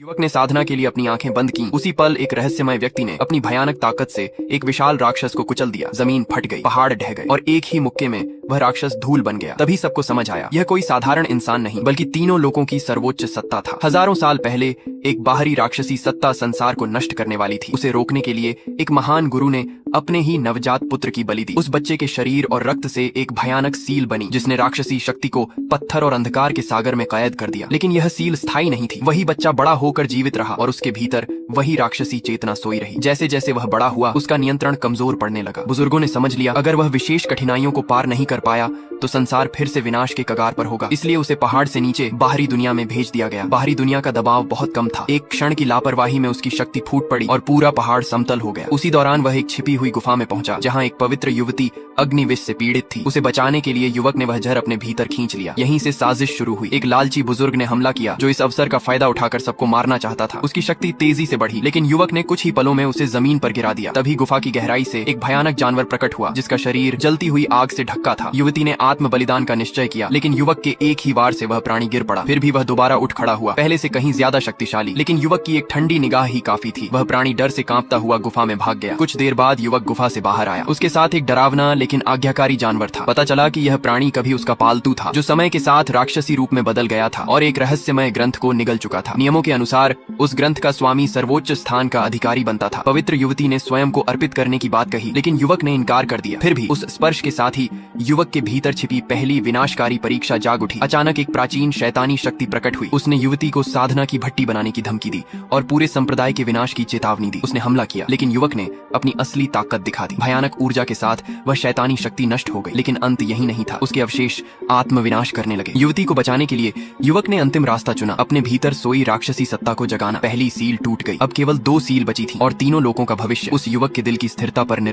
युवक ने साधना के लिए अपनी आंखें बंद की। उसी पल एक रहस्यमय व्यक्ति ने अपनी भयानक ताकत से एक विशाल राक्षस को कुचल दिया। जमीन फट गई, पहाड़ ढह गए और एक ही मुक्के में वह राक्षस धूल बन गया। तभी सबको समझ आया, यह कोई साधारण इंसान नहीं बल्कि तीनों लोगों की सर्वोच्च सत्ता था। हजारों साल पहले एक बाहरी राक्षसी सत्ता संसार को नष्ट करने वाली थी। उसे रोकने के लिए एक महान गुरु ने अपने ही नवजात पुत्र की बलि दी। उस बच्चे के शरीर और रक्त से एक भयानक सील बनी, जिसने राक्षसी शक्ति को पत्थर और अंधकार के सागर में कैद कर दिया। लेकिन यह सील स्थायी नहीं थी। वही बच्चा बड़ा होकर जीवित रहा और उसके भीतर वही राक्षसी चेतना सोई रही। जैसे जैसे वह बड़ा हुआ, उसका नियंत्रण कमजोर पड़ने लगा। बुजुर्गों ने समझ लिया, अगर वह विशेष कठिनाइयों को पार नहीं कर पाया तो संसार फिर से विनाश के कगार पर होगा। इसलिए उसे पहाड़ से नीचे बाहरी दुनिया में भेज दिया गया। बाहरी दुनिया का दबाव बहुत कम था। एक क्षण की लापरवाही में उसकी शक्ति फूट पड़ी और पूरा पहाड़ समतल हो गया। उसी दौरान वह एक छिपी हुई गुफा में पहुंचा, जहां एक पवित्र युवती अग्निविष से पीड़ित थी। उसे बचाने के लिए युवक ने वह जहर अपने भीतर खींच लिया। यहीं से साजिश शुरू हुई। एक लालची बुजुर्ग ने हमला किया, जो इस अवसर का फायदा उठाकर सबको मारना चाहता था। उसकी शक्ति तेजी से बढ़ी, लेकिन युवक ने कुछ ही पलों में उसे जमीन पर गिरा दिया। तभी गुफा की गहराई से एक भयानक जानवर प्रकट हुआ, जिसका शरीर जलती हुई आग से ढका था। युवती ने आत्म बलिदान का निश्चय किया, लेकिन युवक के एक ही वार से वह प्राणी गिर पड़ा। फिर भी वह दोबारा उठ खड़ा हुआ, पहले से कहीं ज्यादा शक्तिशाली। लेकिन युवक की एक ठंडी निगाह ही काफी थी। वह प्राणी डर से कांपता हुआ गुफा में भाग गया। कुछ देर बाद युवक गुफा से बाहर आया। उसके साथ एक डरावना लेकिन आज्ञाकारी जानवर था। पता चला कि यह प्राणी कभी उसका पालतू था, जो समय के साथ राक्षसी रूप में बदल गया था और एक रहस्यमय ग्रंथ को निगल चुका था। नियमों के अनुसार उस ग्रंथ का स्वामी सर्वोच्च स्थान का अधिकारी बनता था। पवित्र युवती ने स्वयं को अर्पित करने की बात कही, लेकिन युवक ने इनकार कर दिया। फिर भी उस स्पर्श के साथ ही युवक के भीतर छिपी पहली विनाशकारी परीक्षा जाग उठी। अचानक एक प्राचीन शैतानी शक्ति प्रकट हुई। उसने युवती को साधना की भट्टी बनाने की धमकी दी और पूरे संप्रदाय के विनाश की चेतावनी दी। उसने हमला किया, लेकिन युवक ने अपनी असली ताकत दिखा दी। भयानक ऊर्जा के साथ वह शैतानी शक्ति नष्ट हो गई, लेकिन अंत यही नहीं था। उसके अवशेष आत्म विनाश करने लगे। युवती को बचाने के लिए युवक ने अंतिम रास्ता चुना, अपने भीतर सोई राक्षसी सत्ता को जगाना। पहली सील टूट गई, अब केवल 2 सील बची थी और तीनों लोगों का भविष्य उस युवक के दिल की स्थिरता पर निर्भर